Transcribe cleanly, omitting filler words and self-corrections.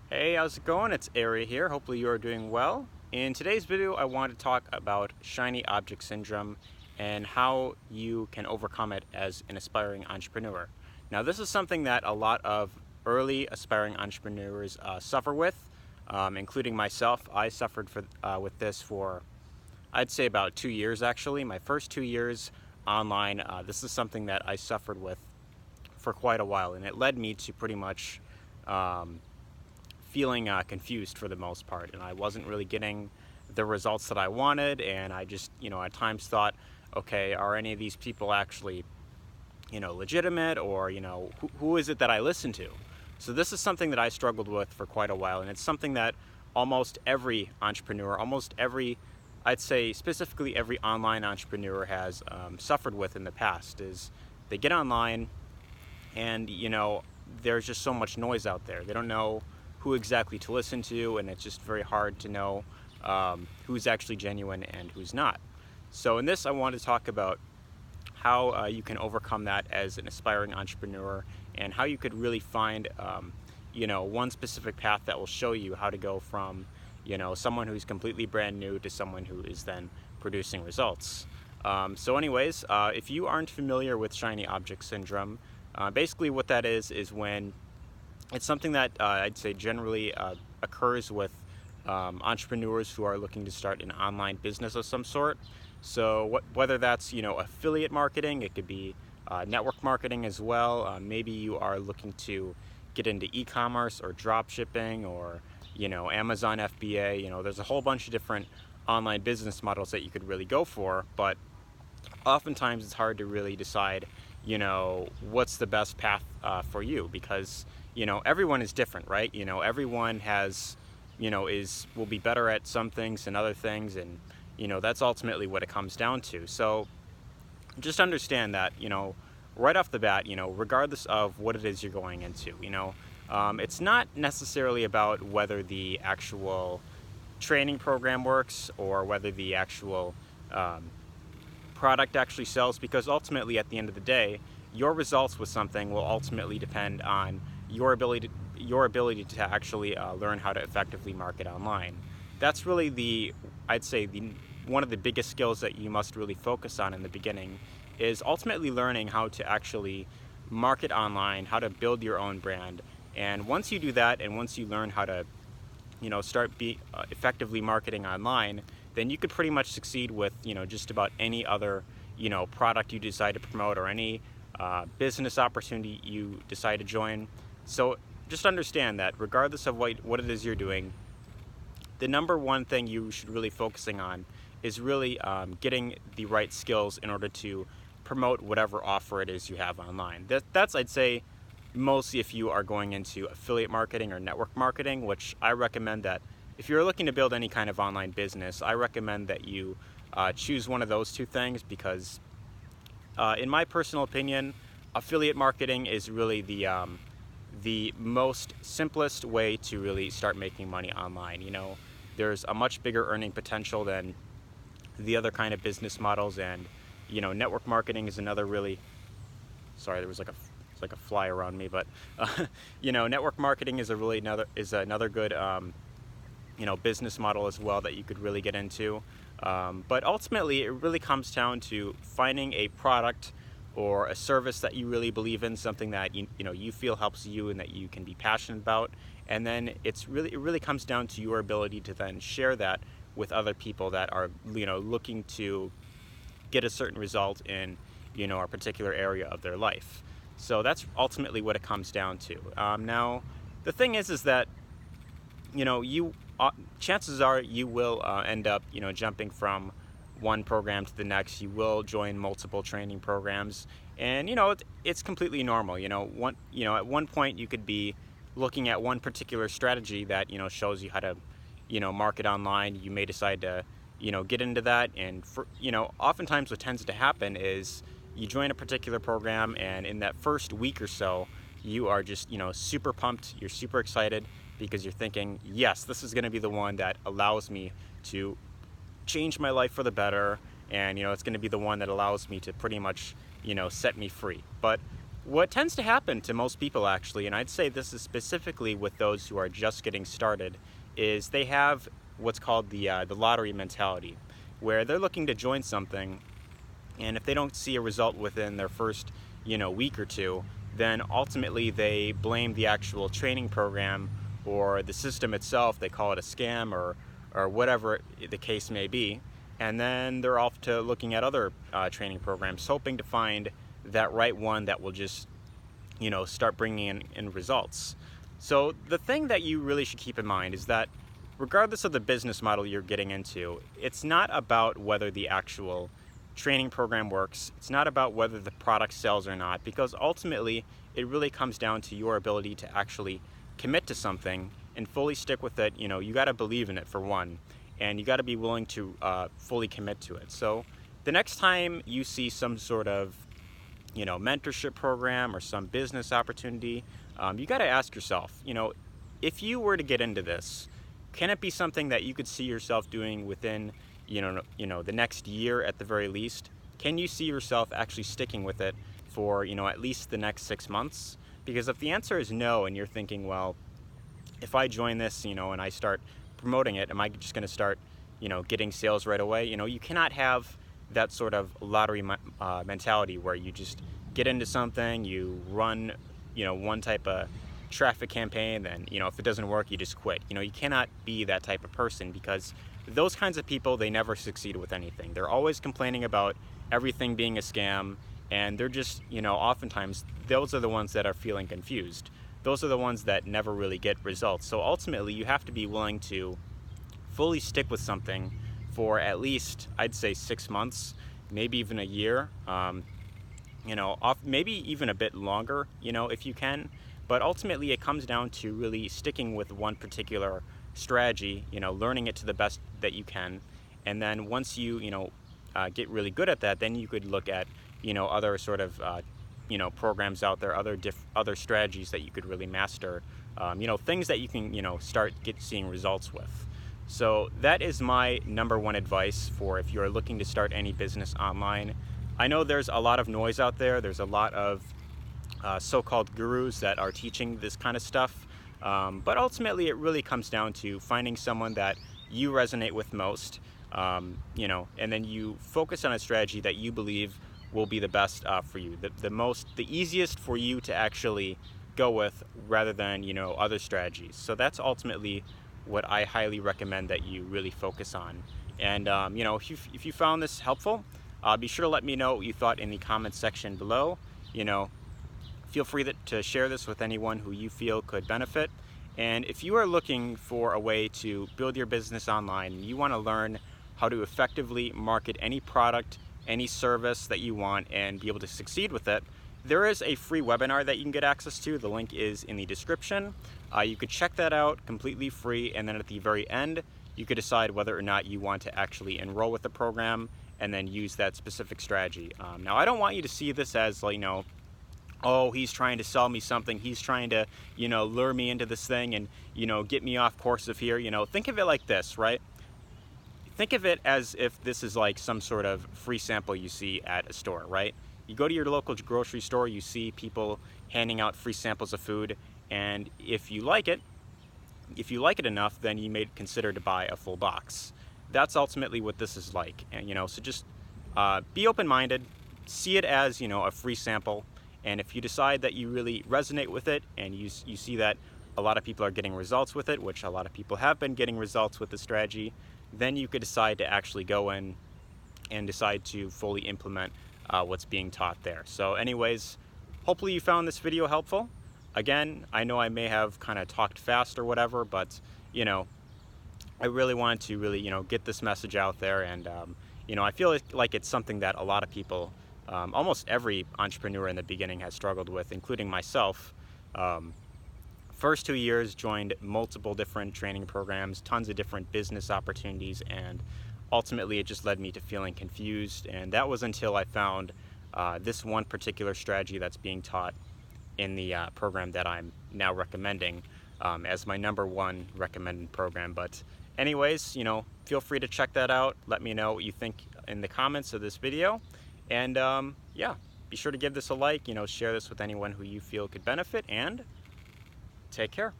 Hey, how's it going? It's Ari here. Hopefully you are doing well. In today's video, I want to talk about shiny object syndrome and how you can overcome it as an aspiring entrepreneur. Now, this is something that a lot of early aspiring entrepreneurs suffer with, including myself. I suffered with this for, I'd say, about 2 years actually. My first 2 years online, this is something that I suffered with for quite a while, and it led me to pretty much um, feeling confused for the most part, and I wasn't really getting the results that I wanted. And I just, at times thought, okay, are any of these people actually, legitimate, or who is it that I listen to? So this is something that I struggled with for quite a while, and it's something that almost every entrepreneur, almost every, I'd say specifically every online entrepreneur has suffered with in the past. Is they get online and there's just so much noise out there. They don't know who exactly to listen to, and it's just very hard to know who's actually genuine and who's not. So in this, I want to talk about how you can overcome that as an aspiring entrepreneur, and how you could really find one specific path that will show you how to go from someone who's completely brand new to someone who is then producing results. So anyways, if you aren't familiar with shiny object syndrome, basically what that is when it's something that I'd say generally occurs with entrepreneurs who are looking to start an online business of some sort. So whether that's affiliate marketing, it could be network marketing as well. Maybe you are looking to get into e-commerce or drop shipping, or Amazon FBA. There's a whole bunch of different online business models that you could really go for, but oftentimes it's hard to really decide what's the best path for you, because everyone is different, right? Everyone has will be better at some things than other things, and that's ultimately what it comes down to. So just understand that right off the bat, regardless of what it is you're going into, it's not necessarily about whether the actual training program works or whether the actual product actually sells, because ultimately at the end of the day, your results with something will ultimately depend on your ability to actually learn how to effectively market online. That's really I'd say the one of the biggest skills that you must really focus on in the beginning, is ultimately learning how to actually market online, how to build your own brand. And once you do that, and once you learn how to start effectively marketing online, then you could pretty much succeed with just about any other product you decide to promote, or any business opportunity you decide to join. So just understand that regardless of what it is you're doing, the number one thing you should really focusing on is really getting the right skills in order to promote whatever offer it is you have online. That's, I'd say, mostly if you are going into affiliate marketing or network marketing, which I recommend that if you're looking to build any kind of online business, I recommend that you choose one of those two things, because in my personal opinion, affiliate marketing is really the most simplest way to really start making money online. There's a much bigger earning potential than the other kind of business models, and network marketing is another really, sorry, there was like a fly around me, but network marketing is another good business model as well that you could really get into. But ultimately, it really comes down to finding a product or a service that you really believe in, something that you feel helps you and that you can be passionate about. And then it really comes down to your ability to then share that with other people that are looking to get a certain result in a particular area of their life. So that's ultimately what it comes down to. Now, the thing is that you chances are you will end up jumping from one program to the next. You will join multiple training programs, and it's completely normal. At one point you could be looking at one particular strategy that shows you how to market online. You may decide to get into that, and oftentimes what tends to happen is you join a particular program, and in that first week or so, you are just super pumped. You're super excited, because you're thinking, yes, this is going to be the one that allows me to change my life for the better, and it's going to be the one that allows me to pretty much set me free. But What tends to happen to most people actually, and I'd say this is specifically with those who are just getting started, is they have what's called the lottery mentality, where they're looking to join something, and if they don't see a result within their first, week or two, then ultimately they blame the actual training program or the system itself. They call it a scam or whatever the case may be, and then they're off to looking at other training programs, hoping to find that right one that will just, start bringing in results. So the thing that you really should keep in mind is that regardless of the business model you're getting into, it's not about whether the actual training program works. It's not about whether the product sells or not, because ultimately it really comes down to your ability to actually commit to something and fully stick with it. You got to believe in it for one, and you got to be willing to fully commit to it. So the next time you see some sort of mentorship program or some business opportunity, you got to ask yourself, if you were to get into this, can it be something that you could see yourself doing within, the next year at the very least? Can you see yourself actually sticking with it for, at least the next 6 months? Because if the answer is no, and you're thinking, well, if I join this, and I start promoting it, am I just going to start, getting sales right away? You cannot have that sort of lottery mentality where you just get into something, you run, one type of traffic campaign, then, if it doesn't work, you just quit. You cannot be that type of person, because those kinds of people, they never succeed with anything. They're always complaining about everything being a scam, and they're just, oftentimes, those are the ones that are feeling confused. Those are the ones that never really get results. So ultimately, you have to be willing to fully stick with something for at least, I'd say, 6 months, maybe even a year, maybe even a bit longer, if you can. But ultimately, it comes down to really sticking with one particular strategy, learning it to the best that you can. And then once you, get really good at that, then you could look at, other sort of, programs out there, other strategies that you could really master, things that you can, start seeing results with. So that is my number one advice for if you're looking to start any business online. I know there's a lot of noise out there. There's a lot of so-called gurus that are teaching this kind of stuff. But ultimately, it really comes down to finding someone that you resonate with most, and then you focus on a strategy that you believe will be the best for you, the easiest for you to actually go with, rather than other strategies. So that's ultimately what I highly recommend that you really focus on. And if you found this helpful, be sure to let me know what you thought in the comments section below. Feel free to share this with anyone who you feel could benefit. And if you are looking for a way to build your business online, and you want to learn how to effectively market any product, any service that you want, and be able to succeed with it, there is a free webinar that you can get access to. The link is in the description. You could check that out completely free, and then at the very end, you could decide whether or not you want to actually enroll with the program and then use that specific strategy. Now, I don't want you to see this as, oh, he's trying to sell me something. He's trying to, lure me into this thing and, get me off course of here. Think of it like this, right? Think of it as if this is like some sort of free sample you see at a store, right? You go to your local grocery store, you see people handing out free samples of food, and if you like it enough, then you may consider to buy a full box. That's ultimately what this is like. And so just be open-minded, see it as a free sample, and if you decide that you really resonate with it, and you see that a lot of people are getting results with it, which a lot of people have been getting results with the strategy, then you could decide to actually go in and decide to fully implement what's being taught there. So anyways, hopefully you found this video helpful. Again, I know I may have kind of talked fast or whatever, but I really wanted to really get this message out there, and I feel like it's something that a lot of people, almost every entrepreneur in the beginning has struggled with, including myself. First 2 years, joined multiple different training programs, tons of different business opportunities, and ultimately it just led me to feeling confused. And that was until I found this one particular strategy that's being taught in the program that I'm now recommending as my number one recommended program. But anyways, feel free to check that out. Let me know what you think in the comments of this video. And yeah, Be sure to give this a like, share this with anyone who you feel could benefit, and take care.